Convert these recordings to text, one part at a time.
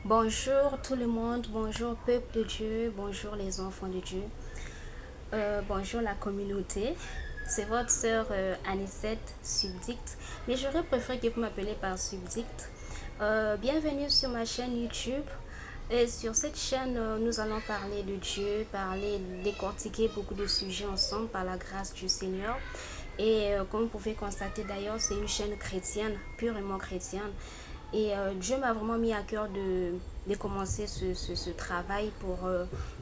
Bonjour tout le monde, bonjour peuple de Dieu, bonjour les enfants de Dieu, bonjour la communauté. C'est votre sœur Anicette Subdicte, mais j'aurais préféré que vous m'appelez par Subdicte. Bienvenue sur ma chaîne YouTube. Et sur cette chaîne, nous allons parler de Dieu, parler, décortiquer beaucoup de sujets ensemble par la grâce du Seigneur. Et comme vous pouvez constater d'ailleurs, c'est une chaîne chrétienne, purement chrétienne. Et Dieu m'a vraiment mis à cœur de commencer ce travail pour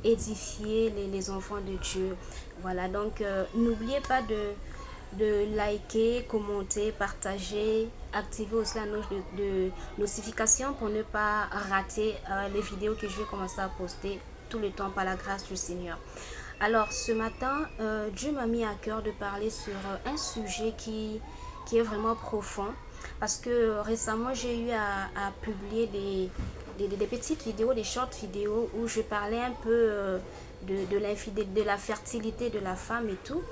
édifier les enfants de Dieu. Voilà, donc n'oubliez pas de liker, commenter, partager, activer aussi la note de notification pour ne pas rater les vidéos que je vais commencer à poster tout le temps par la grâce du Seigneur. Alors ce matin, Dieu m'a mis à cœur de parler sur un sujet qui est vraiment profond parce que récemment j'ai eu à publier des petites vidéos, des short vidéos où je parlais un peu de la fertilité de la femme et tout.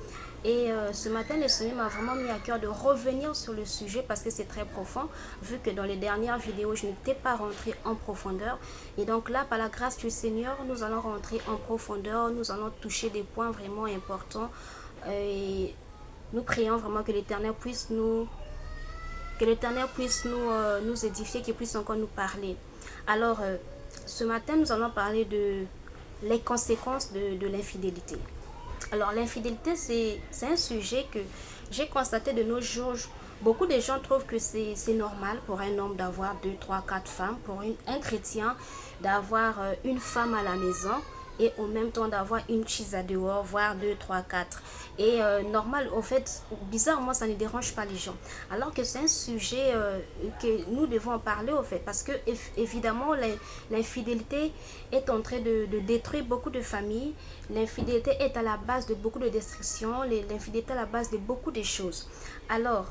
Et ce matin, le Seigneur m'a vraiment mis à cœur de revenir sur le sujet parce que c'est très profond, vu que dans les dernières vidéos, je n'étais pas rentrée en profondeur. Et donc là, par la grâce du Seigneur, nous allons rentrer en profondeur, nous allons toucher des points vraiment importants. Et nous prions vraiment que l'Éternel puisse nous édifier, qu'il puisse encore nous parler. Alors, ce matin, nous allons parler de les conséquences de l'infidélité. Alors l'infidélité, c'est un sujet que j'ai constaté de nos jours. Beaucoup de gens trouvent que c'est normal pour un homme d'avoir 2, 3, 4 femmes, pour un chrétien d'avoir une femme à la maison et en même temps d'avoir une chise à dehors, voire 2, 3, 4. Et normal, au fait, bizarrement, ça ne dérange pas les gens. Alors que c'est un sujet que nous devons en parler, au fait, parce que évidemment, l'infidélité est en train de détruire beaucoup de familles. L'infidélité est à la base de beaucoup de destruction. L'infidélité est à la base de beaucoup de choses. Alors,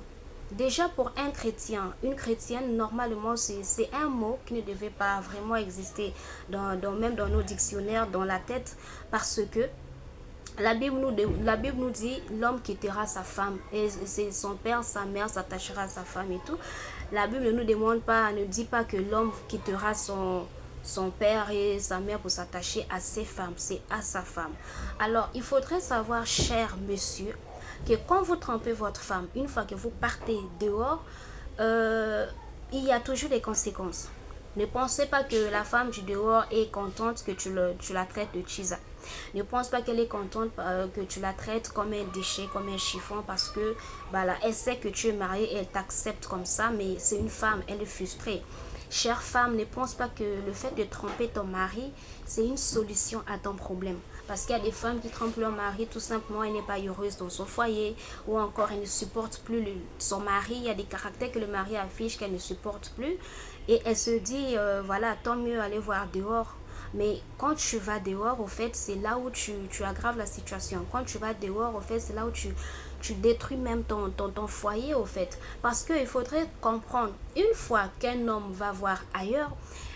déjà pour un chrétien, une chrétienne, normalement, c'est un mot qui ne devait pas vraiment exister même dans nos dictionnaires, dans la tête, parce que la Bible nous dit l'homme quittera sa femme et c'est son père, sa mère s'attachera à sa femme et tout. La Bible ne nous demande pas, ne dit pas que l'homme quittera son père et sa mère pour s'attacher à ses femmes, c'est à sa femme. Alors, il faudrait savoir, cher monsieur, que quand vous trompez votre femme, une fois que vous partez dehors, il y a toujours des conséquences. Ne pensez pas que la femme du dehors est contente que tu la traites de chisa. Ne pense pas qu'elle est contente que tu la traites comme un déchet, comme un chiffon parce que bah, là, elle sait que tu es marié et elle t'accepte comme ça, mais c'est une femme, elle est frustrée. Chère femme, ne pense pas que le fait de tromper ton mari, c'est une solution à ton problème. Parce qu'il y a des femmes qui trompent leur mari, tout simplement, elle n'est pas heureuse dans son foyer, ou encore elle ne supporte plus son mari. Il y a des caractères que le mari affiche qu'elle ne supporte plus. Et elle se dit, voilà, tant mieux aller voir dehors. Mais quand tu vas dehors, au fait, c'est là où tu aggraves la situation. Quand tu vas dehors, au fait, c'est là où tu détruis même ton foyer, au fait. Parce qu'il faudrait comprendre, une fois qu'un homme va voir ailleurs,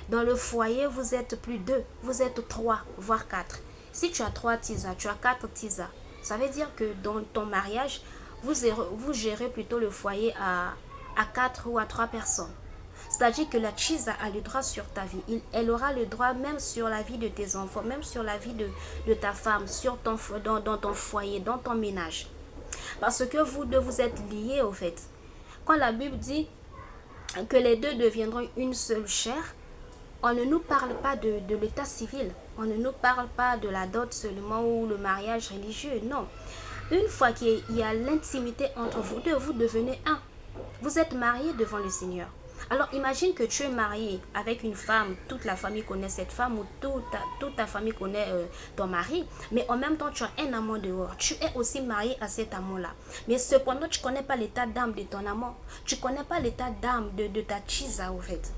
dans le foyer, vous êtes plus deux, vous êtes trois, voire quatre. Si tu as trois tisas, tu as quatre tisas. Ça veut dire que dans ton mariage, vous gérez plutôt le foyer à quatre ou à trois personnes. C'est-à-dire que la chisa a le droit sur ta vie. Elle aura le droit même sur la vie de tes enfants, même sur la vie de ta femme, dans ton foyer, dans ton ménage. Parce que vous deux, vous êtes liés au fait. Quand la Bible dit que les deux deviendront une seule chair, on ne nous parle pas de l'état civil. On ne nous parle pas de la dot seulement ou le mariage religieux. Non. Une fois qu'il y a l'intimité entre vous deux, vous devenez un. Vous êtes mariés devant le Seigneur. Alors imagine que tu es marié avec une femme, toute la famille connaît cette femme ou toute ta famille connaît ton mari, mais en même temps tu as un amant dehors. Tu es aussi marié à cet amant-là. Mais cependant tu ne connais pas l'état d'âme de ton amant. Tu ne connais pas l'état d'âme de ta chisa en fait.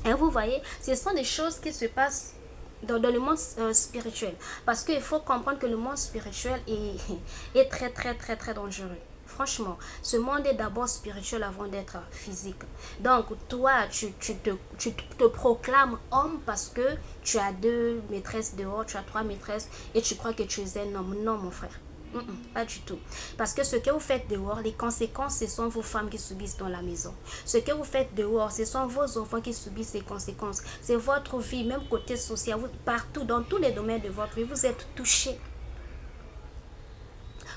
Et vous voyez, ce sont des choses qui se passent dans le monde spirituel. Parce qu'il faut comprendre que le monde spirituel est très, très, très, très dangereux. Franchement, ce monde est d'abord spirituel avant d'être physique. Donc, toi, tu te proclames homme parce que tu as deux maîtresses dehors, tu as trois maîtresses et tu crois que tu es un homme. Non, mon frère. Pas du tout. Parce que ce que vous faites dehors, les conséquences, ce sont vos femmes qui subissent dans la maison. Ce que vous faites dehors, ce sont vos enfants qui subissent les conséquences. C'est votre vie, même côté social, vous, partout, dans tous les domaines de votre vie, vous êtes touchés.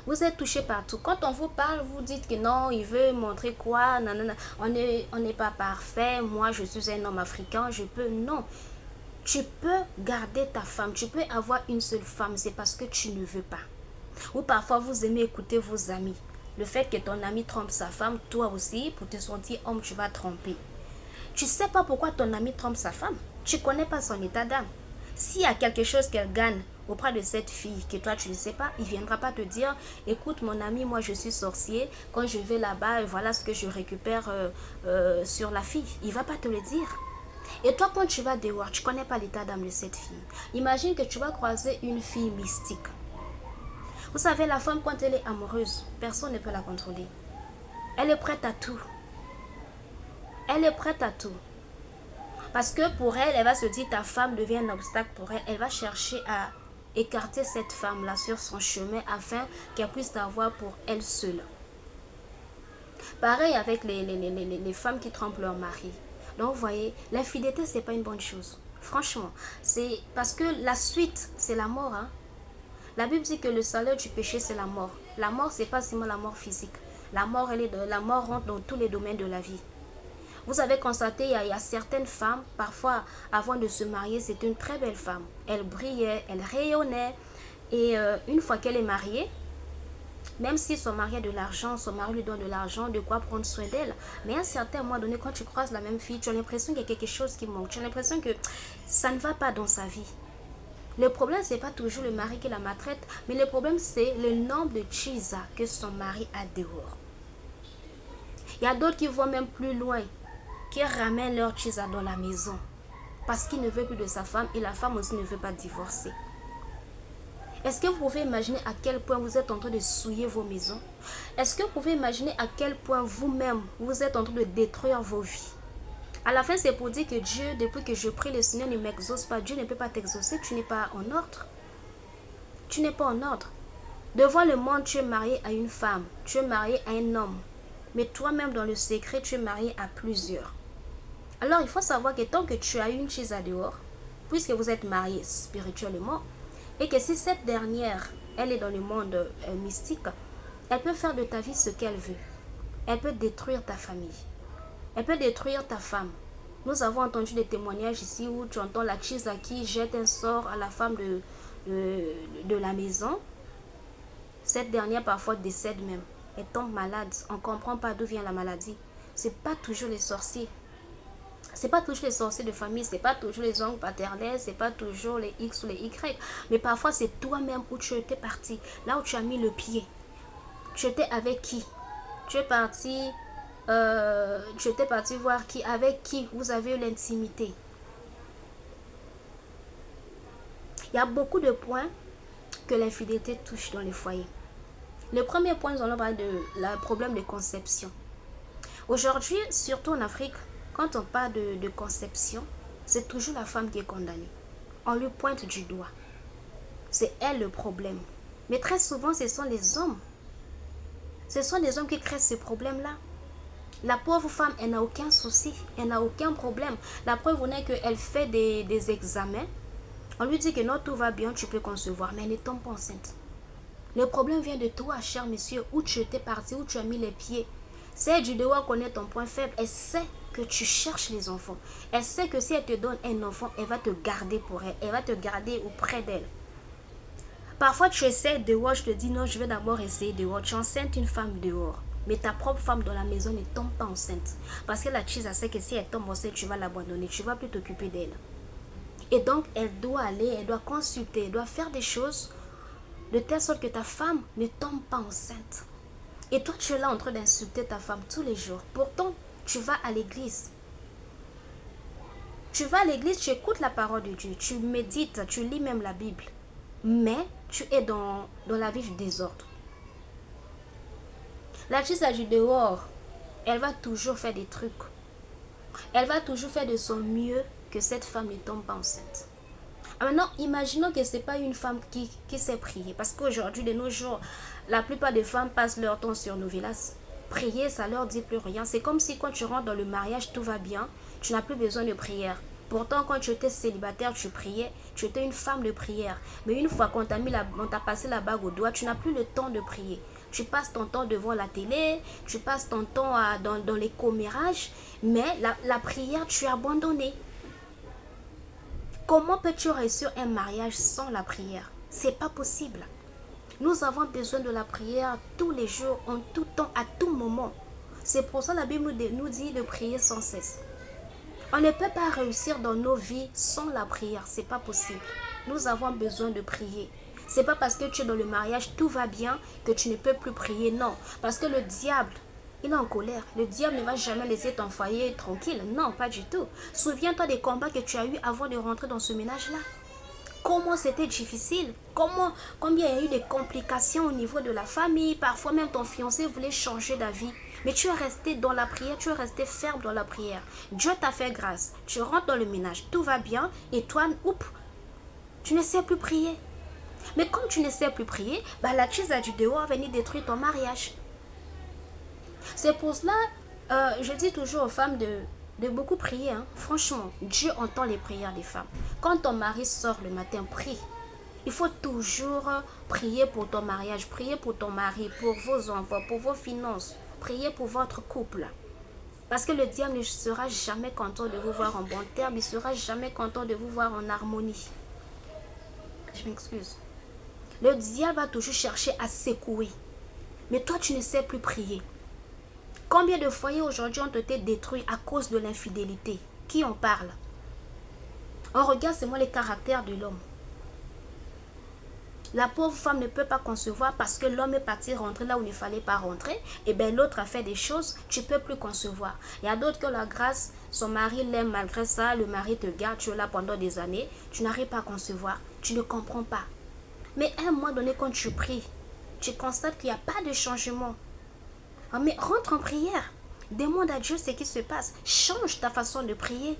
Vous êtes touché partout. Quand on vous parle, vous dites que non, il veut montrer quoi, non, non, non. On n'est pas parfait. Moi, je suis un homme africain, je peux. Non. Tu peux garder ta femme. Tu peux avoir une seule femme. C'est parce que tu ne veux pas. Ou parfois, vous aimez écouter vos amis. Le fait que ton ami trompe sa femme, toi aussi, pour te sentir homme, tu vas tromper. Tu ne sais pas pourquoi ton ami trompe sa femme. Tu ne connais pas son état d'âme. S'il y a quelque chose qu'elle gagne auprès de cette fille que toi tu ne sais pas, il ne viendra pas te dire écoute mon ami, moi je suis sorcier, quand je vais là-bas, voilà ce que je récupère sur la fille. Il ne va pas te le dire. Et toi quand tu vas dehors, tu ne connais pas l'état d'âme de cette fille. Imagine que tu vas croiser une fille mystique. Vous savez, la femme quand elle est amoureuse, personne ne peut la contrôler. Elle est prête à tout. Elle est prête à tout. Parce que pour elle, elle va se dire ta femme devient un obstacle pour elle. Elle va chercher à écarter cette femme-là sur son chemin afin qu'elle puisse l'avoir pour elle seule. Pareil avec les femmes qui trompent leur mari. Donc vous voyez, l'infidélité, ce n'est pas une bonne chose. Franchement, c'est parce que la suite, c'est la mort. Hein? La Bible dit que le salaire du péché, c'est la mort. La mort, ce n'est pas seulement la mort physique. La mort rentre dans tous les domaines de la vie. Vous avez constaté, il y a certaines femmes, parfois, avant de se marier, c'est une très belle femme. Elle brillait, elle rayonnait. Et une fois qu'elle est mariée, même si son mari a de l'argent, son mari lui donne de l'argent, de quoi prendre soin d'elle. Mais à un certain moment donné, quand tu croises la même fille, tu as l'impression qu'il y a quelque chose qui manque. Tu as l'impression que ça ne va pas dans sa vie. Le problème, ce n'est pas toujours le mari qui la maltraite, mais le problème, c'est le nombre de chisa que son mari a dehors. Il y a d'autres qui vont même plus loin, qui ramènent leur chisa dans la maison parce qu'il ne veut plus de sa femme et la femme aussi ne veut pas divorcer. Est-ce que vous pouvez imaginer à quel point vous êtes en train de souiller vos maisons? Est-ce que vous pouvez imaginer à quel point vous-même vous êtes en train de détruire vos vies? À la fin, c'est pour dire que Dieu, depuis que je prie, le Seigneur ne m'exauce pas. Dieu ne peut pas t'exaucer, tu n'es pas en ordre. Tu n'es pas en ordre. Devant le monde, tu es marié à une femme, tu es marié à un homme. Mais toi-même, dans le secret, tu es marié à plusieurs. Alors, il faut savoir que tant que tu as une chose à dehors, puisque vous êtes mariés spirituellement, et que si cette dernière, elle est dans le monde mystique, elle peut faire de ta vie ce qu'elle veut. Elle peut détruire ta famille. Elle peut détruire ta femme. Nous avons entendu des témoignages ici où tu entends la chisa qui jette un sort à la femme de la maison. Cette dernière parfois décède même. Elle tombe malade. On ne comprend pas d'où vient la maladie. Ce n'est pas toujours les sorciers. C'est pas toujours les sorciers de famille, c'est pas toujours les oncles paternels, c'est pas toujours les X ou les Y. Mais parfois, c'est toi-même où tu étais parti, là où tu as mis le pied. Tu étais avec qui? Tu es parti, tu étais parti voir qui, avec qui vous avez eu l'intimité. Il y a beaucoup de points que l'infidélité touche dans les foyers. Le premier point, nous allons parler de le problème de conception. Aujourd'hui, surtout en Afrique, quand on parle de conception, c'est toujours la femme qui est condamnée. On lui pointe du doigt. C'est elle le problème. Mais très souvent, ce sont les hommes. Ce sont les hommes qui créent ces problèmes-là. La pauvre femme, elle n'a aucun souci. Elle n'a aucun problème. La preuve en est qu'elle fait des examens. On lui dit que non, tout va bien, tu peux concevoir. Mais elle ne tombe pas enceinte. Le problème vient de toi, cher monsieur, où tu étais parti, où tu as mis les pieds. C'est du devoir connaître ton point faible. Elle sait que tu cherches les enfants. Elle sait que si elle te donne un enfant, elle va te garder pour elle. Elle va te garder auprès d'elle. Parfois, tu essaies dehors, je te dis non, je vais d'abord essayer dehors. Tu enceintes une femme dehors. Mais ta propre femme dans la maison ne tombe pas enceinte. Parce que la chise sait que si elle tombe enceinte, tu vas l'abandonner. Tu ne vas plus t'occuper d'elle. Et donc, elle doit aller, elle doit consulter, elle doit faire des choses de telle sorte que ta femme ne tombe pas enceinte. Et toi, tu es là en train d'insulter ta femme tous les jours. Pourtant, tu vas à l'église. Tu vas à l'église, tu écoutes la parole de Dieu, tu médites, tu lis même la Bible. Mais tu es dans la vie du désordre. La chise du dehors, elle va toujours faire des trucs. Elle va toujours faire de son mieux que cette femme ne tombe pas enceinte. Maintenant, imaginons que ce n'est pas une femme qui sait prier. Parce qu'aujourd'hui, de nos jours, la plupart des femmes passent leur temps sur Novelas. Prier, ça leur dit plus rien. C'est comme si quand tu rentres dans le mariage, tout va bien. Tu n'as plus besoin de prière. Pourtant, quand tu étais célibataire, tu priais. Tu étais une femme de prière. Mais une fois qu'on t'a passé la bague au doigt, tu n'as plus le temps de prier. Tu passes ton temps devant la télé, tu passes ton temps dans les commérages, mais la prière, tu as abandonné. Comment peux-tu réussir un mariage sans la prière? C'est pas possible. Nous avons besoin de la prière tous les jours, en tout temps, à tout moment. C'est pour ça que la Bible nous dit de prier sans cesse. On ne peut pas réussir dans nos vies sans la prière. C'est pas possible. Nous avons besoin de prier. C'est pas parce que tu es dans le mariage, tout va bien, que tu ne peux plus prier. Non. Parce que le diable, il est en colère. Le diable ne va jamais laisser ton foyer tranquille. Non, pas du tout. Souviens-toi des combats que tu as eus avant de rentrer dans ce ménage-là. Comment c'était difficile. Combien il y a eu des complications au niveau de la famille. Parfois même ton fiancé voulait changer d'avis. Mais tu es resté dans la prière, tu es resté ferme dans la prière. Dieu t'a fait grâce. Tu rentres dans le ménage, tout va bien. Et toi, tu ne sais plus prier. Mais comme tu ne sais plus prier, la crise du dehors va venir détruire ton mariage. C'est pour cela, je dis toujours aux femmes de beaucoup prier. Hein. Franchement, Dieu entend les prières des femmes. Quand ton mari sort le matin, prie. Il faut toujours prier pour ton mariage, prier pour ton mari, pour vos enfants, pour vos finances. Priez pour votre couple. Parce que le diable ne sera jamais content de vous voir en bon terme. Il ne sera jamais content de vous voir en harmonie. Je m'excuse. Le diable va toujours chercher à secouer. Mais toi, tu ne sais plus prier. Combien de foyers aujourd'hui ont été détruits à cause de l'infidélité? Qui en parle? On regarde seulement les caractères de l'homme. La pauvre femme ne peut pas concevoir parce que l'homme est parti rentrer là où il ne fallait pas rentrer. Et bien l'autre a fait des choses, tu ne peux plus concevoir. Il y a d'autres que la grâce, son mari l'aime malgré ça, le mari te garde, tu es là pendant des années, tu n'arrives pas à concevoir, tu ne comprends pas. Mais à un moment donné, quand tu pries, tu constates qu'il n'y a pas de changement. Mais rentre en prière, demande à Dieu ce qui se passe, change ta façon de prier.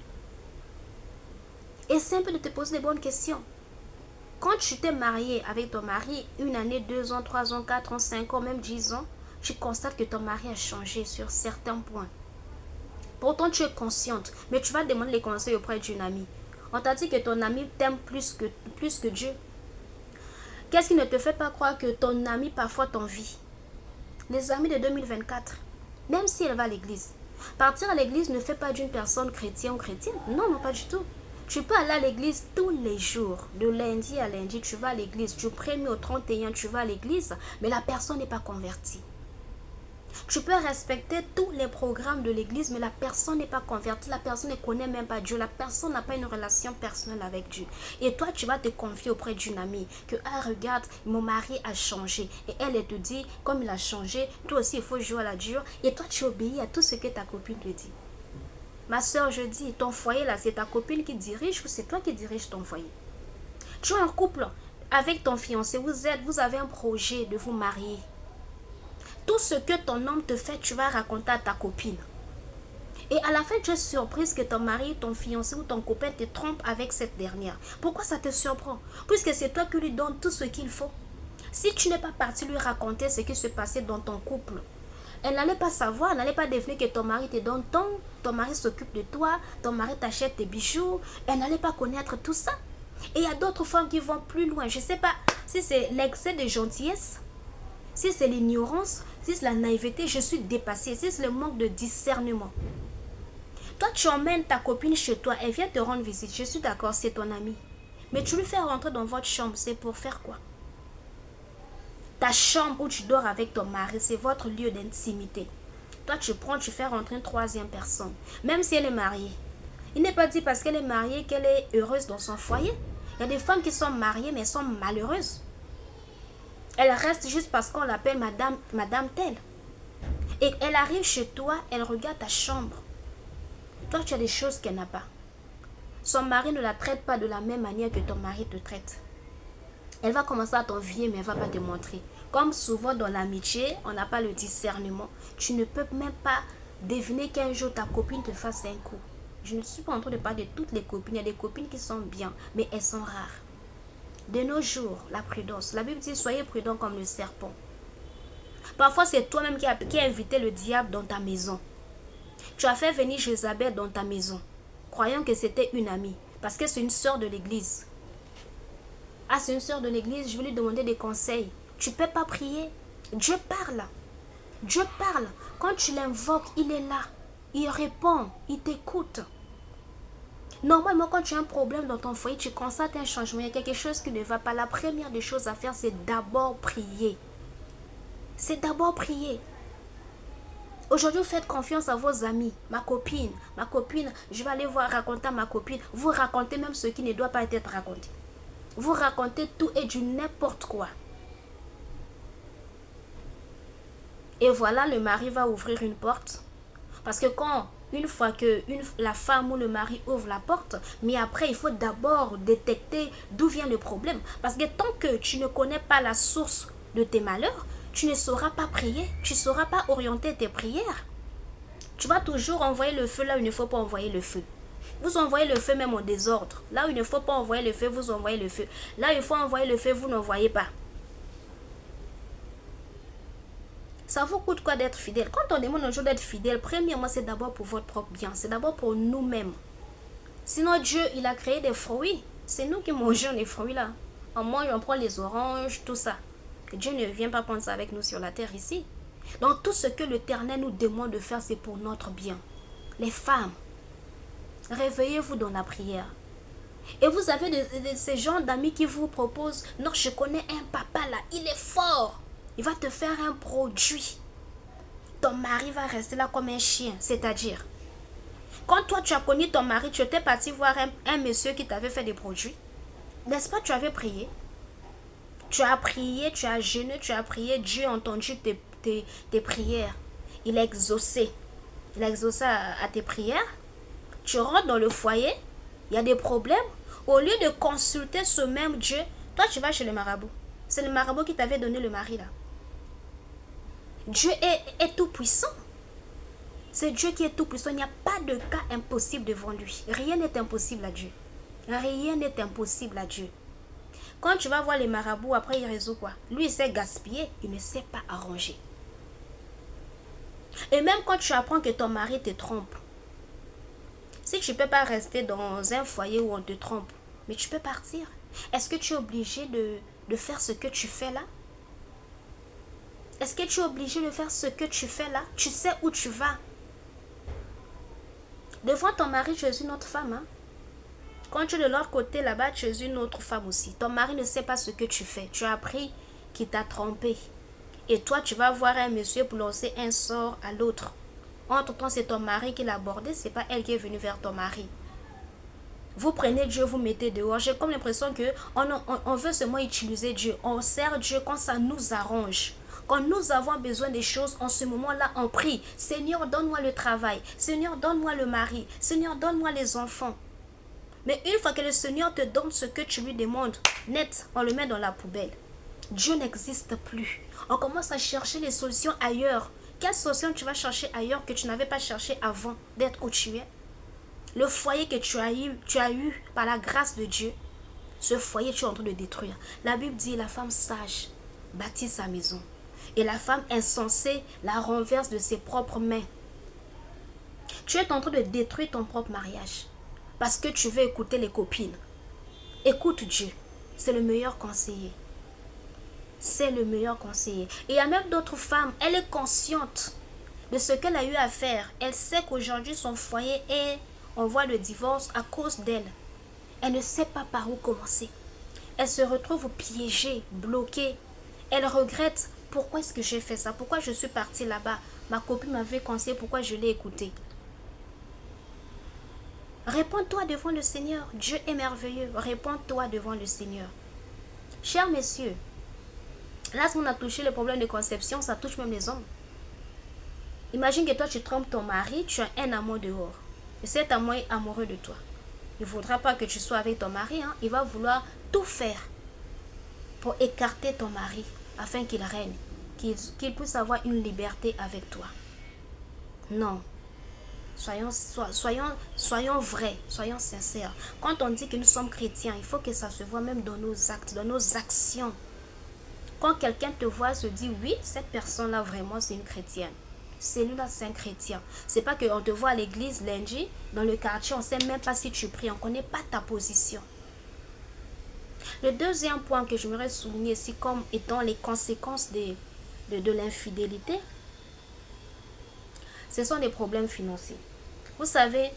Essaie un peu de te poser les bonnes questions. Quand tu t'es marié avec ton mari, 1 année, 2 ans, 3 ans, 4 ans, 5 ans, même 10 ans, tu constates que ton mari a changé sur certains points. Pourtant, tu es consciente, mais tu vas demander les conseils auprès d'une amie. On t'a dit que ton ami t'aime plus que Dieu. Qu'est-ce qui ne te fait pas croire que ton ami parfois t'envie? Les amis de 2024, même si elle va à l'église, partir à l'église ne fait pas d'une personne chrétienne ou chrétienne. Non, non, pas du tout. Tu peux aller à l'église tous les jours. De lundi à lundi, tu vas à l'église. Du 1er au 31, tu vas à l'église. Mais la personne n'est pas convertie. Tu peux respecter tous les programmes de l'église, mais la personne n'est pas convertie. La personne ne connaît même pas Dieu. La personne n'a pas une relation personnelle avec Dieu. Et toi, tu vas te confier auprès d'une amie. Que, regarde, mon mari a changé. Et elle te dit, comme il a changé, toi aussi, il faut jouer à la dure. Et toi, tu obéis à tout ce que ta copine te dit. Ma soeur, je dis, ton foyer là, c'est ta copine qui dirige ou c'est toi qui dirige ton foyer? Tu es en couple avec ton fiancé, vous avez un projet de vous marier. Tout ce que ton homme te fait, tu vas raconter à ta copine. Et à la fin, tu es surprise que ton mari, ton fiancé ou ton copain te trompe avec cette dernière. Pourquoi ça te surprend? Puisque c'est toi qui lui donnes tout ce qu'il faut. Si tu n'es pas parti lui raconter ce qui se passait dans ton couple, elle n'allait pas savoir, elle n'allait pas deviner que ton mari te donne ton mari s'occupe de toi, ton mari t'achète tes bijoux. Elle n'allait pas connaître tout ça. Et il y a d'autres femmes qui vont plus loin. Je ne sais pas si c'est l'excès de gentillesse, si c'est l'ignorance, si c'est la naïveté, je suis dépassée, si c'est le manque de discernement. Toi, tu emmènes ta copine chez toi, elle vient te rendre visite. Je suis d'accord, c'est ton amie. Mais tu lui fais rentrer dans votre chambre, c'est pour faire quoi? Ta chambre où tu dors avec ton mari, c'est votre lieu d'intimité. Toi, tu fais rentrer une troisième personne. Même si elle est mariée. Il n'est pas dit parce qu'elle est mariée qu'elle est heureuse dans son foyer. Il y a des femmes qui sont mariées mais sont malheureuses. Elle reste juste parce qu'on l'appelle madame telle. Et elle arrive chez toi, elle regarde ta chambre. Toi, tu as des choses qu'elle n'a pas. Son mari ne la traite pas de la même manière que ton mari te traite. Elle va commencer à t'envier, mais elle ne va pas te montrer. Comme souvent dans l'amitié, on n'a pas le discernement. Tu ne peux même pas deviner qu'un jour ta copine te fasse un coup. Je ne suis pas en train de parler de toutes les copines. Il y a des copines qui sont bien, mais elles sont rares. De nos jours, la prudence. La Bible dit, soyez prudents comme le serpent. Parfois, c'est toi-même qui as invité le diable dans ta maison. Tu as fait venir Jézabel dans ta maison, croyant que c'était une amie, parce que c'est une sœur de l'église. Ah, c'est une sœur de l'église, je vais lui demander des conseils. Tu ne peux pas prier. Dieu parle. Dieu parle. Quand tu l'invoques, il est là. Il répond, il t'écoute. Normalement, quand tu as un problème dans ton foyer, tu constates un changement, il y a quelque chose qui ne va pas. La première des choses à faire, c'est d'abord prier. C'est d'abord prier. Aujourd'hui, vous faites confiance à vos amis. Ma copine, je vais aller raconter à ma copine. Vous racontez même ce qui ne doit pas être raconté. Vous racontez tout et du n'importe quoi. Et voilà, le mari va ouvrir une porte. Parce que une fois que la femme ou le mari ouvre la porte, mais après, il faut d'abord détecter d'où vient le problème. Parce que tant que tu ne connais pas la source de tes malheurs, tu ne sauras pas prier, tu ne sauras pas orienter tes prières. Tu vas toujours envoyer le feu là où il ne faut pas envoyer le feu. Vous envoyez le feu même en désordre. Là où il ne faut pas envoyer le feu, vous envoyez le feu. Là où il faut envoyer le feu, vous n'envoyez pas. Ça vous coûte quoi d'être fidèle? Quand on demande un jour d'être fidèle, premièrement, c'est d'abord pour votre propre bien. C'est d'abord pour nous-mêmes. Sinon, Dieu, il a créé des fruits. C'est nous qui mangeons les fruits là. On mange, on prend les oranges, tout ça. Dieu ne vient pas prendre ça avec nous sur la terre ici. Donc, tout ce que l'Éternel nous demande de faire, c'est pour notre bien. Les femmes, réveillez-vous dans la prière. Et vous avez ces gens d'amis qui vous proposent, non, je connais un papa là, il est fort. Il va te faire un produit. Ton mari va rester là comme un chien. C'est-à-dire, quand toi tu as connu ton mari, tu étais parti voir un monsieur qui t'avait fait des produits. N'est-ce pas, tu avais prié? Tu as prié, tu as jeûné, tu as prié. Dieu a entendu tes prières. Il a exaucé. Il a exaucé à tes prières. Tu rentres dans le foyer, il y a des problèmes. Au lieu de consulter ce même Dieu, toi tu vas chez le marabout. C'est le marabout qui t'avait donné le mari là. Dieu est tout puissant. C'est Dieu qui est tout puissant. Il n'y a pas de cas impossible devant lui. Rien n'est impossible à Dieu. Rien n'est impossible à Dieu. Quand tu vas voir les marabouts, après il résout quoi? Lui il sait gaspiller, il ne sait pas arranger. Et même quand tu apprends que ton mari te trompe, si tu ne peux pas rester dans un foyer où on te trompe, mais tu peux partir. Est-ce que tu es obligé de faire ce que tu fais là? Est-ce que tu es obligé de faire ce que tu fais là? Tu sais où tu vas. Devant ton mari, tu es une autre femme. Hein? Quand tu es de l'autre côté là-bas, tu es une autre femme aussi. Ton mari ne sait pas ce que tu fais. Tu as appris qu'il t'a trompé. Et toi, tu vas voir un monsieur pour lancer un sort à l'autre. Entre-temps, c'est ton mari qui l'a abordé, c'est pas elle qui est venue vers ton mari. Vous prenez Dieu, vous mettez dehors. J'ai comme l'impression qu'on veut seulement utiliser Dieu. On sert Dieu quand ça nous arrange. Quand nous avons besoin des choses, en ce moment-là, on prie. Seigneur, donne-moi le travail. Seigneur, donne-moi le mari. Seigneur, donne-moi les enfants. Mais une fois que le Seigneur te donne ce que tu lui demandes, net, on le met dans la poubelle. Dieu n'existe plus. On commence à chercher les solutions ailleurs. Quelle solution tu vas chercher ailleurs que tu n'avais pas cherché avant d'être où tu es? Le foyer que tu as eu par la grâce de Dieu, ce foyer tu es en train de détruire. La Bible dit la femme sage bâtit sa maison. Et la femme insensée la renverse de ses propres mains. Tu es en train de détruire ton propre mariage. Parce que tu veux écouter les copines. Écoute Dieu. C'est le meilleur conseiller. C'est le meilleur conseiller. Et il y a même d'autres femmes. Elle est consciente de ce qu'elle a eu à faire. Elle sait qu'aujourd'hui son foyer est en voie de divorce à cause d'elle. Elle ne sait pas par où commencer. Elle se retrouve piégée, bloquée. Elle regrette. Pourquoi est-ce que j'ai fait ça? Pourquoi je suis partie là-bas? Ma copine m'avait conseillé, pourquoi je l'ai écouté? Réponds-toi devant le Seigneur. Dieu est merveilleux. Réponds-toi devant le Seigneur. Chers messieurs, là, si on a touché le problème de conception, ça touche même les hommes. Imagine que toi, tu trompes ton mari, tu as un amour dehors. Et cet amour est amoureux de toi. Il ne voudra pas que tu sois avec ton mari. Hein. Il va vouloir tout faire pour écarter ton mari afin qu'il règne, qu'il puisse avoir une liberté avec toi. Non. Soyons vrais, soyons sincères. Quand on dit que nous sommes chrétiens, il faut que ça se voit même dans nos actes, dans nos actions. Quand quelqu'un te voit, se dit oui, cette personne-là vraiment c'est une chrétienne. Celui-là c'est un chrétien. C'est pas qu'on te voit à l'église lundi, dans le quartier, on ne sait même pas si tu pries, on ne connaît pas ta position. Le deuxième point que j'aimerais souligner ici comme étant les conséquences de l'infidélité, ce sont des problèmes financiers. Vous savez,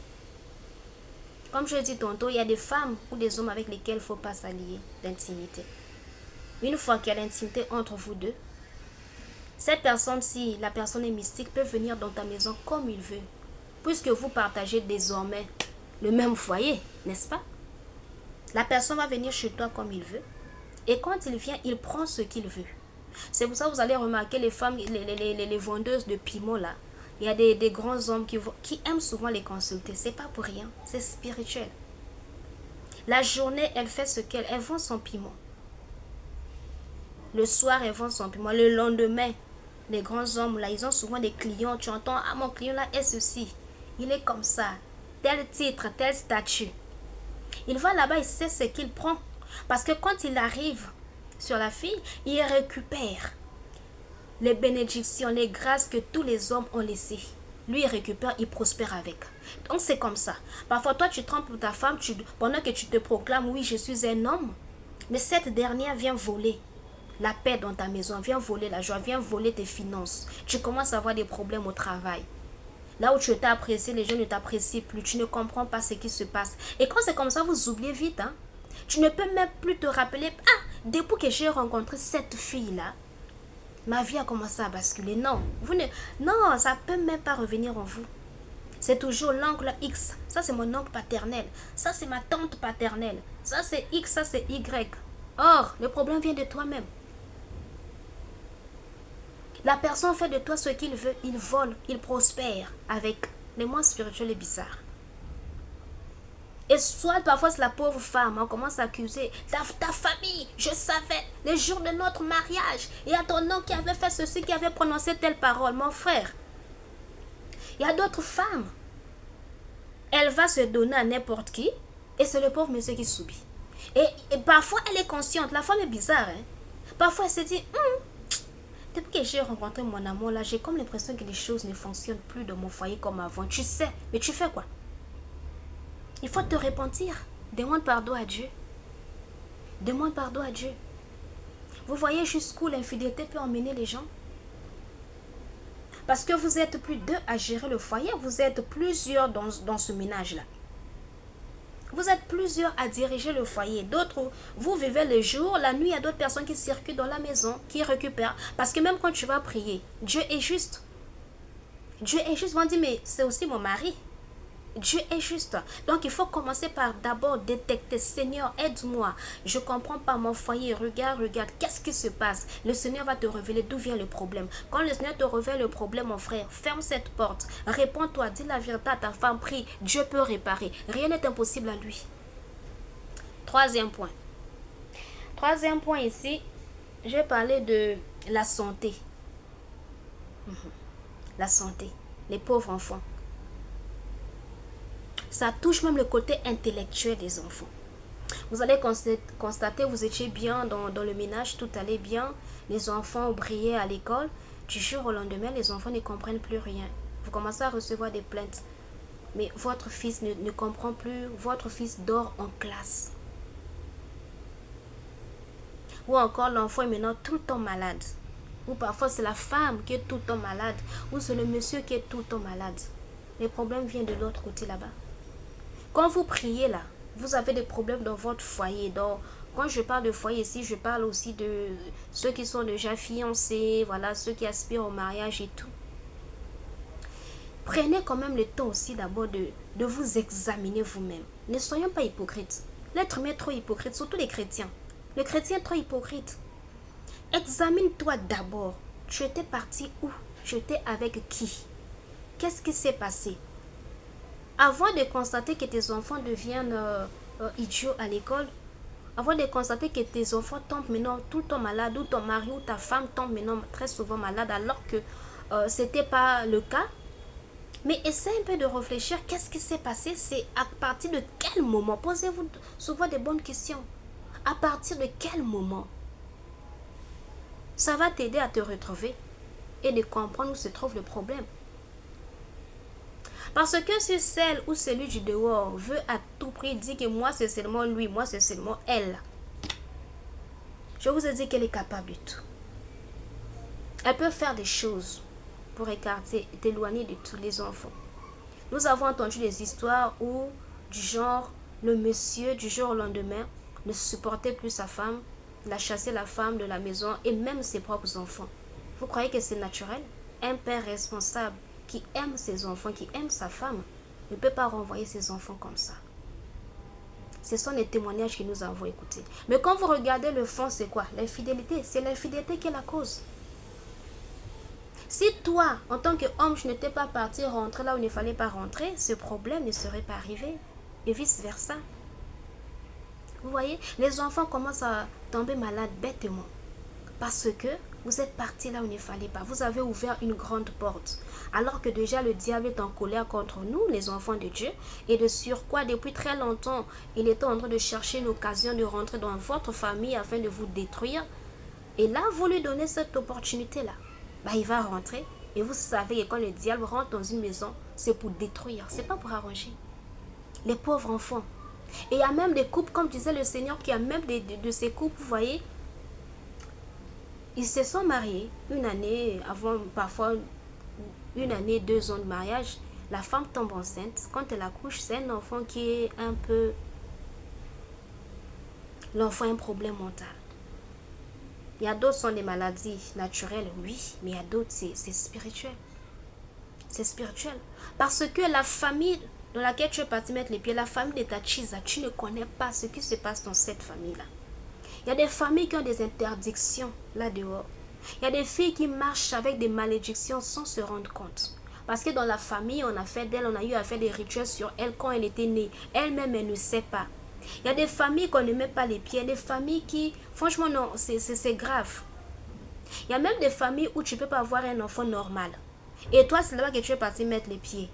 comme je l'ai dit tantôt, il y a des femmes ou des hommes avec lesquels il ne faut pas s'allier d'intimité. Une fois qu'il y a l'intimité entre vous deux, cette personne, si la personne est mystique, peut venir dans ta maison comme il veut, puisque vous partagez désormais le même foyer, n'est-ce pas? La personne va venir chez toi comme il veut, et quand il vient, il prend ce qu'il veut. C'est pour ça que vous allez remarquer les femmes, les vendeuses de piments là. Il y a des grands hommes qui aiment souvent les consulter. C'est pas pour rien, c'est spirituel. La journée, elle fait ce elle vend son piment. Le soir, elle vend son piment. Le lendemain, les grands hommes là, ils ont souvent des clients. Tu entends, ah mon client là est ceci, il est comme ça, tel titre, tel statut. Il va là-bas, il sait ce qu'il prend. Parce que quand il arrive sur la fille, il récupère les bénédictions, les grâces que tous les hommes ont laissées. Lui, il récupère, il prospère avec. Donc, c'est comme ça. Parfois, toi, tu trompes pour ta femme, pendant que tu te proclames, oui, je suis un homme. Mais cette dernière vient voler la paix dans ta maison, vient voler la joie, vient voler tes finances. Tu commences à avoir des problèmes au travail. Là où tu t'es apprécié, les gens ne t'apprécient plus. Tu ne comprends pas ce qui se passe. Et quand c'est comme ça, vous oubliez vite. Hein? Tu ne peux même plus te rappeler. Ah, depuis que j'ai rencontré cette fille-là, ma vie a commencé à basculer. Non, non, ça ne peut même pas revenir en vous. C'est toujours l'oncle X. Ça, c'est mon oncle paternel. Ça, c'est ma tante paternelle. Ça, c'est X, ça, c'est Y. Or, le problème vient de toi-même. La personne fait de toi ce qu'il veut. Il vole, il prospère avec les mots spirituels et bizarres. Et soit parfois c'est la pauvre femme, on commence à accuser ta famille. Je savais, le jour de notre mariage, il y a ton oncle qui avait fait ceci, qui avait prononcé telle parole. Mon frère, il y a d'autres femmes. Elle va se donner à n'importe qui et c'est le pauvre monsieur qui subit. Et parfois elle est consciente, la femme est bizarre. Hein? Parfois elle se dit, depuis que j'ai rencontré mon amour là, j'ai comme l'impression que les choses ne fonctionnent plus dans mon foyer comme avant. Tu sais, mais tu fais quoi? Il faut te repentir. Demande pardon à Dieu. Demande pardon à Dieu. Vous voyez jusqu'où l'infidélité peut emmener les gens? Parce que vous êtes plus deux à gérer le foyer. Vous êtes plusieurs dans ce ménage-là. Vous êtes plusieurs à diriger le foyer. D'autres, vous vivez le jour. La nuit, il y a d'autres personnes qui circulent dans la maison, qui récupèrent. Parce que même quand tu vas prier, Dieu est juste. Dieu est juste. On dit, mais c'est aussi mon mari. Dieu est juste. Donc il faut commencer par d'abord détecter. Seigneur, aide-moi. Je ne comprends pas mon foyer. Regarde, qu'est-ce qui se passe? Le Seigneur va te révéler d'où vient le problème. Quand le Seigneur te révèle le problème, mon frère, ferme cette porte. Réponds-toi, dis la vérité à ta femme, prie. Dieu peut réparer. Rien n'est impossible à lui. Troisième point. Troisième point ici, je vais parler de la santé. La santé. Les pauvres enfants. Ça touche même le côté intellectuel des enfants. Vous allez constater, vous étiez bien dans le ménage, tout allait bien, les enfants brillaient à l'école. Du jour au lendemain, les enfants ne comprennent plus rien. Vous commencez à recevoir des plaintes. Mais votre fils ne comprend plus, votre fils dort en classe. Ou encore l'enfant est maintenant tout le temps malade. Ou parfois c'est la femme qui est tout le temps malade. Ou c'est le monsieur qui est tout le temps malade. Les problèmes viennent de l'autre côté là-bas. Quand vous priez là, vous avez des problèmes dans votre foyer. Donc, quand je parle de foyer ici, je parle aussi de ceux qui sont déjà fiancés, voilà, ceux qui aspirent au mariage et tout. Prenez quand même le temps aussi d'abord de vous examiner vous-même. Ne soyons pas hypocrites. L'être humain est trop hypocrite, surtout les chrétiens. Le chrétien est trop hypocrite. Examine-toi d'abord. Tu étais parti où? Tu étais avec qui? Qu'est-ce qui s'est passé? Avant de constater que tes enfants deviennent idiots à l'école, avant de constater que tes enfants tombent maintenant tout le temps malades, ou ton mari ou ta femme tombe maintenant très souvent malade alors que ce n'était pas le cas, Mais essayez un peu de réfléchir, qu'est-ce qui s'est passé? C'est à partir de quel moment? Posez-vous souvent des bonnes questions. À partir de quel moment? Ça va t'aider à te retrouver et de comprendre où se trouve le problème. Parce que si celle ou celui du dehors veut à tout prix dire que moi c'est seulement lui, moi c'est seulement elle, je vous ai dit qu'elle est capable de tout. Elle peut faire des choses pour écarter et t'éloigner de tous les enfants. Nous avons entendu des histoires où, du genre, le monsieur, du jour au lendemain, ne supportait plus sa femme, il a chassé la femme de la maison et même ses propres enfants. Vous croyez que c'est naturel? Un père responsable qui aime ses enfants, qui aime sa femme, ne peut pas renvoyer ses enfants comme ça. Ce sont les témoignages que nous avons écoutés. Mais quand vous regardez le fond, c'est quoi? L'infidélité. C'est l'infidélité qui est la cause. Si toi, en tant qu'homme, je n'étais pas parti rentrer là où il ne fallait pas rentrer, ce problème ne serait pas arrivé. Et vice-versa. Vous voyez, les enfants commencent à tomber malades bêtement. Parce que vous êtes parti là où il ne fallait pas. Vous avez ouvert une grande porte. Alors que déjà le diable est en colère contre nous, les enfants de Dieu. Et de surcroît, depuis très longtemps, il était en train de chercher une occasion de rentrer dans votre famille afin de vous détruire. Et là, vous lui donnez cette opportunité-là. Il va rentrer. Et vous savez que quand le diable rentre dans une maison, c'est pour détruire. C'est pas pour arranger. Les pauvres enfants. Et il y a même des couples, comme disait le Seigneur, qui a même de ces couples, vous voyez, ils se sont mariés une année avant, parfois une année, 2 ans de mariage. La femme tombe enceinte. Quand elle accouche, c'est un enfant qui est un peu... L'enfant a un problème mental. Il y a d'autres qui sont des maladies naturelles, oui, mais il y a d'autres, c'est spirituel. C'est spirituel. Parce que la famille dans laquelle tu es parti mettre les pieds, la famille de ta chisa, tu ne connais pas ce qui se passe dans cette famille-là. Il y a des familles qui ont des interdictions là-dehors. Il y a des filles qui marchent avec des malédictions sans se rendre compte. Parce que dans la famille, on a fait d'elle, on a eu à faire des rituels sur elle quand elle était née. Elle-même, elle ne sait pas. Il y a des familles qu'on ne met pas les pieds. Des familles qui, franchement, non, c'est grave. Il y a même des familles où tu ne peux pas avoir un enfant normal. Et toi, c'est là-bas que tu es parti mettre les pieds.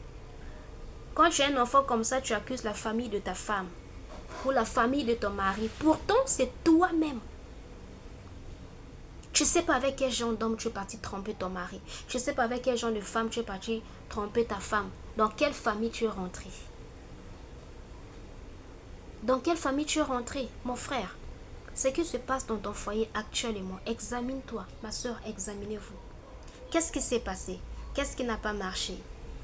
Quand tu as un enfant comme ça, tu accuses la famille de ta femme. Ou la famille de ton mari. Pourtant, c'est toi-même. Tu ne sais pas avec quel genre d'homme tu es parti tromper ton mari. Tu ne sais pas avec quel genre de femme tu es parti tromper ta femme. Dans quelle famille tu es rentré? Dans quelle famille tu es rentré, mon frère? Ce qui se passe dans ton foyer actuellement, examine-toi. Ma soeur, examinez-vous. Qu'est-ce qui s'est passé? Qu'est-ce qui n'a pas marché?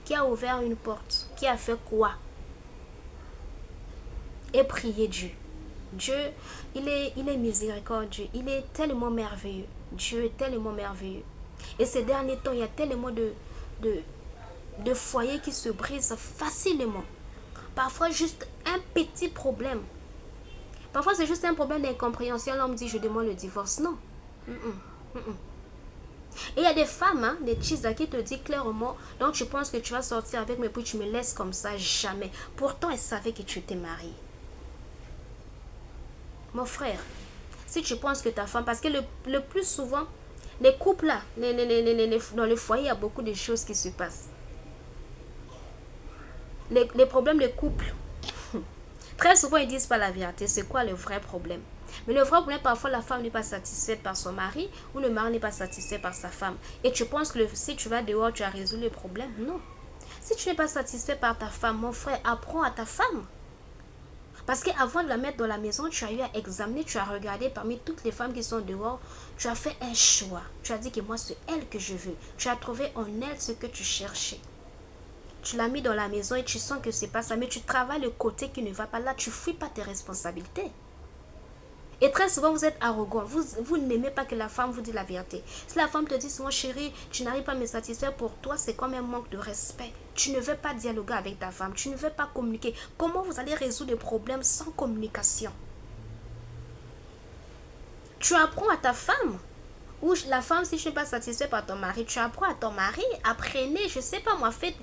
Qui a ouvert une porte? Qui a fait quoi? Et priez Dieu. Dieu, il est miséricordieux. Il est tellement merveilleux. Dieu est tellement merveilleux. Et ces derniers temps, il y a tellement de foyers qui se brisent facilement. Parfois, juste un petit problème. Parfois, c'est juste un problème d'incompréhension. L'homme dit, je demande le divorce. Non. Et il y a des femmes, des chisa qui te disent clairement, donc tu penses que tu vas sortir avec, mais puis tu me laisses comme ça, jamais. Pourtant, elle savait que tu étais marié. Mon frère, si tu penses que ta femme, parce que le plus souvent, les couples là, dans le foyer, il y a beaucoup de choses qui se passent. Les problèmes de couple, très souvent ils disent pas la vérité. C'est quoi le vrai problème? Mais le vrai problème, parfois la femme n'est pas satisfaite par son mari ou le mari n'est pas satisfait par sa femme. Et tu penses que si tu vas dehors, tu as résolu le problème? Non. Si tu n'es pas satisfait par ta femme, mon frère, apprends à ta femme. Parce qu'avant de la mettre dans la maison, tu as eu à examiner, tu as regardé parmi toutes les femmes qui sont dehors, tu as fait un choix. Tu as dit que moi, c'est elle que je veux. Tu as trouvé en elle ce que tu cherchais. Tu l'as mis dans la maison et tu sens que c'est pas ça, mais tu travailles le côté qui ne va pas là, tu fuis pas tes responsabilités. Et très souvent, vous êtes arrogant. Vous n'aimez pas que la femme vous dise la vérité. Si la femme te dit souvent, chérie, tu n'arrives pas à me satisfaire, pour toi, c'est comme un manque de respect. Tu ne veux pas dialoguer avec ta femme. Tu ne veux pas communiquer. Comment vous allez résoudre les problèmes sans communication? Tu apprends à ta femme. Ou la femme, si tu n'es pas satisfait par ton mari, tu apprends à ton mari. Apprenez, je ne sais pas moi, faites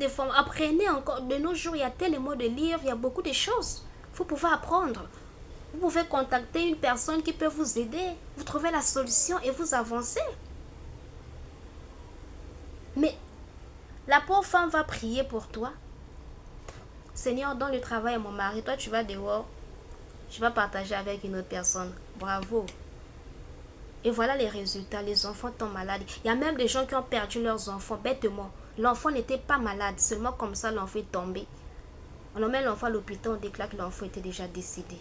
des formes. Apprenez encore. De nos jours, il y a tellement de livres, il y a beaucoup de choses. Vous pouvez apprendre. Vous pouvez contacter une personne qui peut vous aider. Vous trouvez la solution et vous avancez. Mais La pauvre femme va prier pour toi. Seigneur, donne le travail à mon mari. Toi, tu vas dehors. Tu vas partager avec une autre personne. Bravo. Et voilà les résultats. Les enfants tombent malades. Il y a même des gens qui ont perdu leurs enfants. Bêtement. L'enfant n'était pas malade. Seulement comme ça, l'enfant est tombé. On emmène l'enfant à l'hôpital. On déclare que l'enfant était déjà décédé.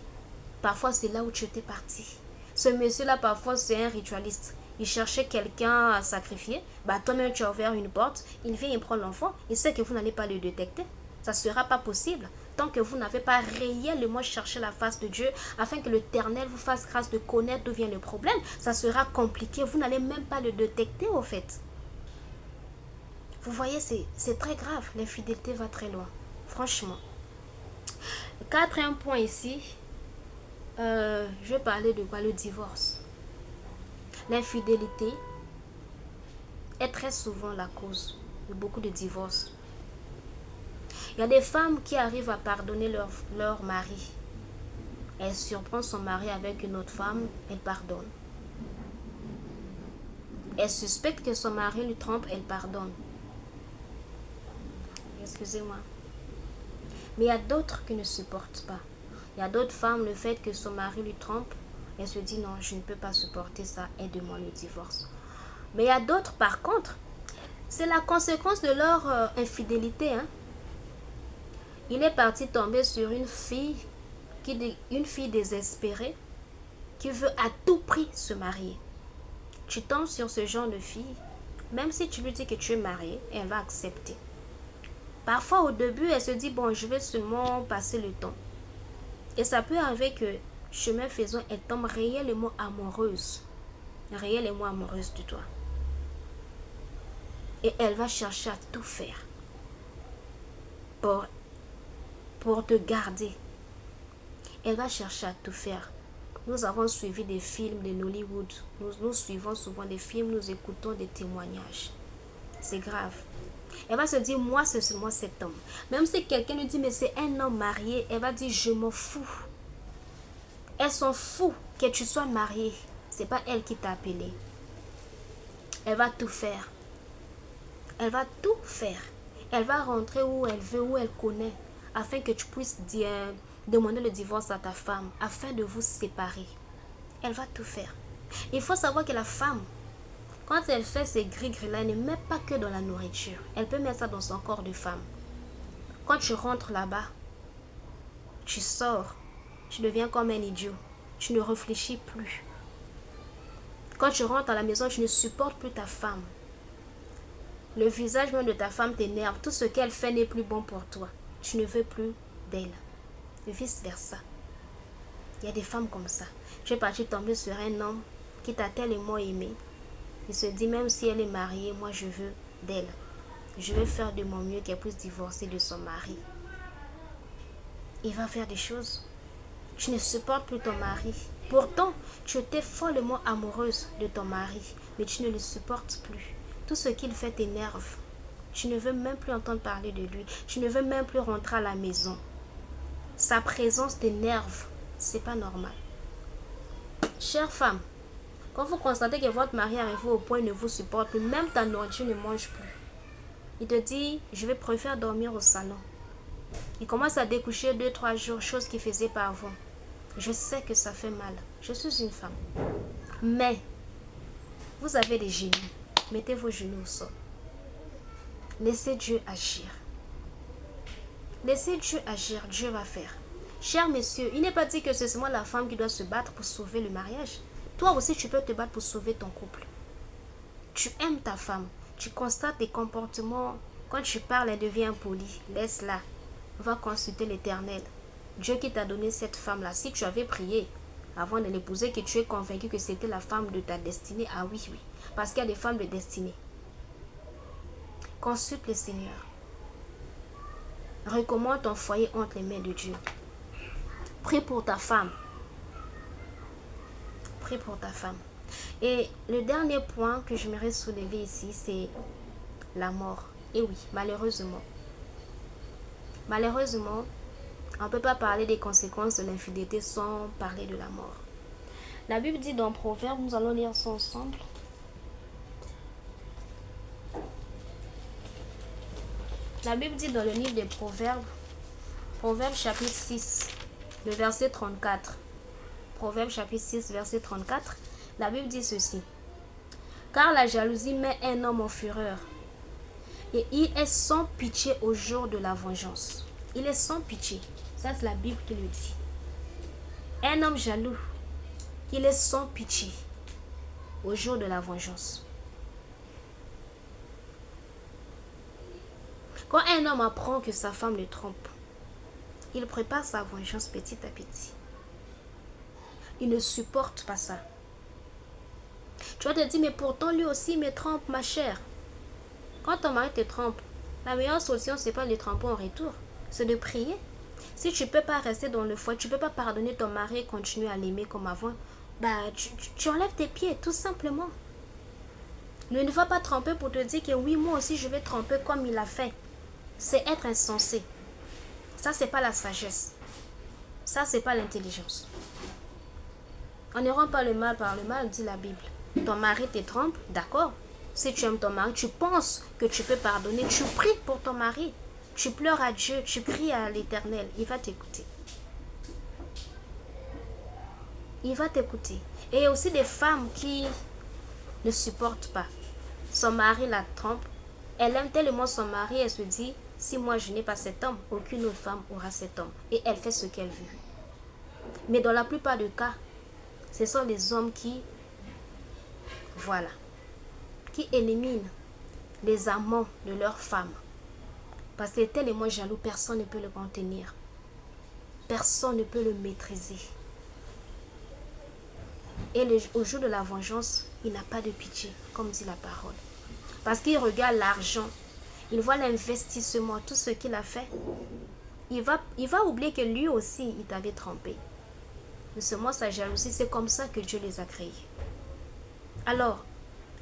Parfois, c'est là où tu étais parti. Ce monsieur-là, parfois, c'est un ritualiste. Il cherchait quelqu'un à sacrifier. Bah, toi-même, tu as ouvert une porte. Il vient, il prend l'enfant. Il sait que vous n'allez pas le détecter. Ça ne sera pas possible. Tant que vous n'avez pas réellement cherché la face de Dieu, afin que l'Éternel vous fasse grâce de connaître d'où vient le problème, ça sera compliqué. Vous n'allez même pas le détecter, au fait. Vous voyez, c'est très grave. L'infidélité va très loin. Franchement. Quatrième point ici. Je vais parler de quoi? Le divorce. L'infidélité est très souvent la cause de beaucoup de divorces. Il y a des femmes qui arrivent à pardonner leur mari. Elle surprend son mari avec une autre femme, elle pardonne. Elle suspecte que son mari lui trompe, elle pardonne. Excusez-moi. Mais il y a d'autres qui ne supportent pas. Il y a d'autres femmes, le fait que son mari lui trompe, elle se dit non, je ne peux pas supporter ça, aide-moi le divorce. Mais il y a d'autres, par contre, c'est la conséquence de leur infidélité. Il est parti tomber sur une fille désespérée qui veut à tout prix se marier. Tu tombes sur ce genre de fille, même si tu lui dis que tu es marié, elle va accepter. Parfois au début, elle se dit bon, je vais seulement passer le temps. Et ça peut arriver que chemin faisant, elle tombe réellement amoureuse de toi. Et elle va chercher à tout faire pour te garder. Elle va chercher à tout faire. Nous avons suivi des films de Nollywood. Nous suivons souvent des films, nous écoutons des témoignages. C'est grave. Elle va se dire, moi, c'est seulement cet homme. Même si quelqu'un lui dit, mais c'est un homme marié, elle va dire, je m'en fous. Elle s'en fout que tu sois marié. C'est pas elle qui t'a appelé. Elle va tout faire. Elle va tout faire. Elle va rentrer où elle veut, où elle connaît, afin que tu puisses demander le divorce à ta femme, afin de vous séparer. Elle va tout faire. Il faut savoir que la femme, quand elle fait ces gris-gris-là, elle ne met pas que dans la nourriture. Elle peut mettre ça dans son corps de femme. Quand tu rentres là-bas, tu sors, tu deviens comme un idiot. Tu ne réfléchis plus. Quand tu rentres à la maison, tu ne supportes plus ta femme. Le visage même de ta femme t'énerve. Tout ce qu'elle fait n'est plus bon pour toi. Tu ne veux plus d'elle. Et vice versa. Il y a des femmes comme ça. Tu es parti tomber sur un homme qui t'a tellement aimé. Il se dit, même si elle est mariée, moi je veux d'elle. Je vais faire de mon mieux qu'elle puisse divorcer de son mari. Il va faire des choses. Tu ne supportes plus ton mari. Pourtant, tu étais follement amoureuse de ton mari, mais tu ne le supportes plus. Tout ce qu'il fait t'énerve. Tu ne veux même plus entendre parler de lui. Tu ne veux même plus rentrer à la maison. Sa présence t'énerve. C'est pas normal. Chère femme, quand vous constatez que votre mari est arrivé au point où il ne vous supporte plus, même ta nourriture ne mange plus. Il te dit, je préfère dormir au salon. Il commence à découcher 2-3 jours, chose qu'il faisait pas avant. Je sais que ça fait mal. Je suis une femme. Mais, vous avez des genoux. Mettez vos genoux au sol. Laissez Dieu agir. Laissez Dieu agir. Dieu va faire. Cher messieurs, il n'est pas dit que c'est seulement la femme qui doit se battre pour sauver le mariage. Toi aussi, tu peux te battre pour sauver ton couple. Tu aimes ta femme. Tu constates des comportements. Quand tu parles, elle devient impolie. Laisse-la. Va consulter l'Éternel. Dieu qui t'a donné cette femme-là. Si tu avais prié avant de l'épouser, que tu es convaincu que c'était la femme de ta destinée, ah oui, oui. Parce qu'il y a des femmes de destinée. Consulte le Seigneur. Recommande ton foyer entre les mains de Dieu. Prie pour ta femme. Prie pour ta femme. Et le dernier point que j'aimerais soulever ici, c'est la mort. Et oui, malheureusement. Malheureusement, on ne peut pas parler des conséquences de l'infidélité sans parler de la mort. La Bible dit dans Proverbe, nous allons lire ça ensemble. La Bible dit dans le livre des Proverbes, Proverbes chapitre 6, le verset 34. Proverbes chapitre 6, verset 34. La Bible dit ceci. Car la jalousie met un homme en fureur, et il est sans pitié au jour de la vengeance. Il est sans pitié. Ça, c'est la Bible qui le dit. Un homme jaloux, il est sans pitié au jour de la vengeance. Quand un homme apprend que sa femme le trompe, il prépare sa vengeance petit à petit. Il ne supporte pas ça. Tu vas te dire, mais pourtant lui aussi me trompe, ma chère. Quand ton mari te trompe, la meilleure solution, c'est pas de le tromper en retour. C'est de prier. Si tu ne peux pas rester dans le foyer, tu ne peux pas pardonner ton mari et continuer à l'aimer comme avant, tu enlèves tes pieds, tout simplement. Ne va pas tromper pour te dire que oui, moi aussi je vais tromper comme il a fait. C'est être insensé. Ça, c'est pas la sagesse. Ça, c'est pas l'intelligence. On ne rend pas le mal par le mal, dit la Bible. Ton mari te trompe, d'accord. Si tu aimes ton mari, tu penses que tu peux pardonner, tu pries pour ton mari. Tu pleures à Dieu, tu cries à l'Éternel. Il va t'écouter. Il va t'écouter. Et il y a aussi des femmes qui ne supportent pas. Son mari la trompe. Elle aime tellement son mari, elle se dit, si moi je n'ai pas cet homme, aucune autre femme aura cet homme. Et elle fait ce qu'elle veut. Mais dans la plupart des cas, ce sont les hommes qui éliminent les amants de leurs femmes. Parce que tellement jaloux, personne ne peut le contenir. Personne ne peut le maîtriser. Et au jour de la vengeance, il n'a pas de pitié, comme dit la parole. Parce qu'il regarde l'argent, il voit l'investissement, tout ce qu'il a fait. Il va oublier que lui aussi, il t'avait trompé. Mais seulement sa jalousie, c'est comme ça que Dieu les a créés. Alors,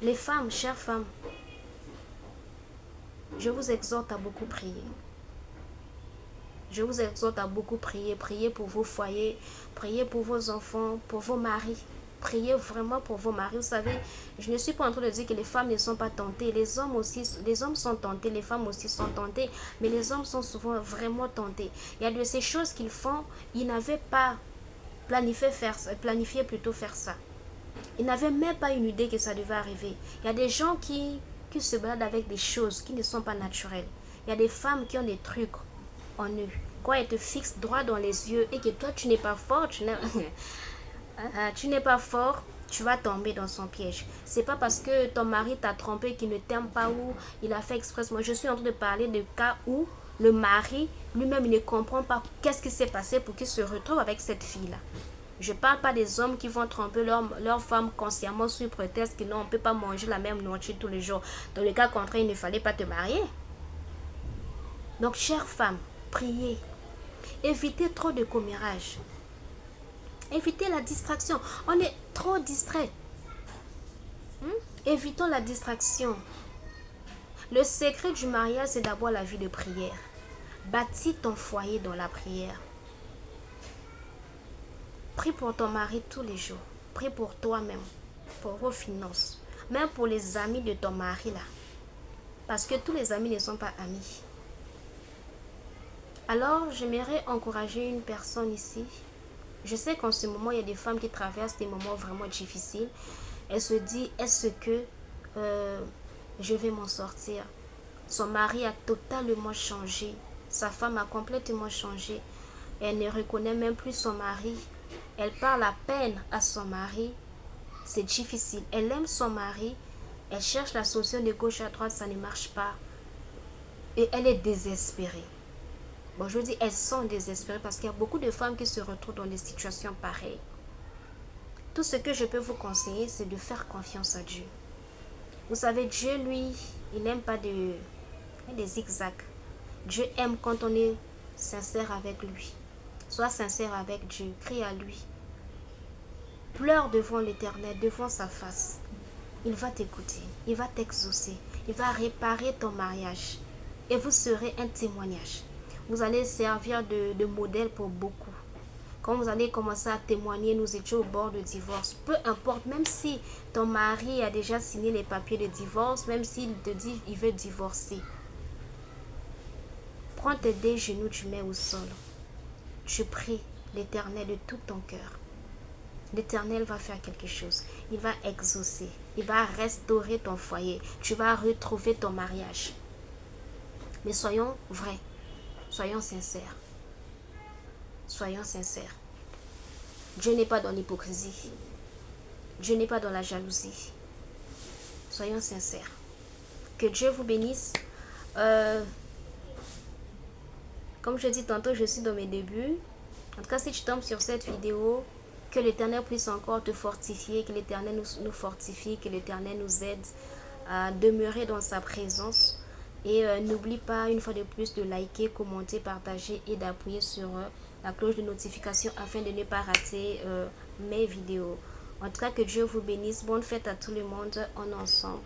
les femmes, chères femmes, je vous exhorte à beaucoup prier. Je vous exhorte à beaucoup prier. Priez pour vos foyers, priez pour vos enfants, pour vos maris. Priez vraiment pour vos maris. Vous savez, je ne suis pas en train de dire que les femmes ne sont pas tentées. Les hommes sont tentés, les femmes aussi sont tentées. Mais les hommes sont souvent vraiment tentés. Il y a de ces choses qu'ils font, ils n'avaient pas planifié faire ça. Ils n'avaient même pas une idée que ça devait arriver. Il y a des gens qui se baladent avec des choses qui ne sont pas naturelles. Il y a des femmes qui ont des trucs en eux. Quand elles te fixent droit dans les yeux et que toi tu n'es pas fort, tu n'es pas fort, tu vas tomber dans son piège. C'est pas parce que ton mari t'a trompé qu'il ne t'aime pas ou il a fait exprès. Moi, je suis en train de parler de cas où le mari lui-même ne comprend pas qu'est-ce qui s'est passé pour qu'il se retrouve avec cette fille-là. Je ne parle pas des hommes qui vont tromper leur femme consciemment sous prétexte que non, on ne peut pas manger la même nourriture tous les jours. Dans le cas contraire, il ne fallait pas te marier. Donc, chères femmes, priez. Évitez trop de commérage. Évitez la distraction. On est trop distrait. Évitons la distraction. Le secret du mariage, c'est d'abord la vie de prière. Bâtis ton foyer dans la prière. Prie pour ton mari tous les jours. Prie pour toi-même, pour vos finances. Même pour les amis de ton mari là. Parce que tous les amis ne sont pas amis. Alors, j'aimerais encourager une personne ici. Je sais qu'en ce moment, il y a des femmes qui traversent des moments vraiment difficiles. Elle se dit, est-ce que je vais m'en sortir? Son mari a totalement changé. Sa femme a complètement changé. Elle ne reconnaît même plus son mari. Elle parle à peine à son mari. C'est difficile. Elle aime son mari. Elle cherche la solution de gauche à droite. Ça ne marche pas. Et elle est désespérée. Bon, je veux dire, elles sont désespérées parce qu'il y a beaucoup de femmes qui se retrouvent dans des situations pareilles. Tout ce que je peux vous conseiller, c'est de faire confiance à Dieu. Vous savez, Dieu, lui, il n'aime pas des zigzags. Dieu aime quand on est sincère avec lui. Sois sincère avec Dieu, crie à lui. Pleure devant l'Éternel, devant sa face. Il va t'écouter, il va t'exaucer, il va réparer ton mariage. Et vous serez un témoignage. Vous allez servir de modèle pour beaucoup. Quand vous allez commencer à témoigner, nous étions au bord de divorce. Peu importe, même si ton mari a déjà signé les papiers de divorce, même s'il te dit qu'il veut divorcer. Prends tes deux genoux, tu mets au sol. Tu pries l'Éternel de tout ton cœur. L'Éternel va faire quelque chose. Il va exaucer. Il va restaurer ton foyer. Tu vas retrouver ton mariage. Mais soyons vrais. Soyons sincères. Soyons sincères. Dieu n'est pas dans l'hypocrisie. Dieu n'est pas dans la jalousie. Soyons sincères. Que Dieu vous bénisse. Comme je dis tantôt, je suis dans mes débuts. En tout cas, si tu tombes sur cette vidéo, que l'Éternel puisse encore te fortifier, que l'Éternel nous fortifie, que l'Éternel nous aide à demeurer dans sa présence. Et n'oublie pas une fois de plus de liker, commenter, partager et d'appuyer sur la cloche de notification afin de ne pas rater mes vidéos. En tout cas, que Dieu vous bénisse. Bonne fête à tout le monde. On est ensemble.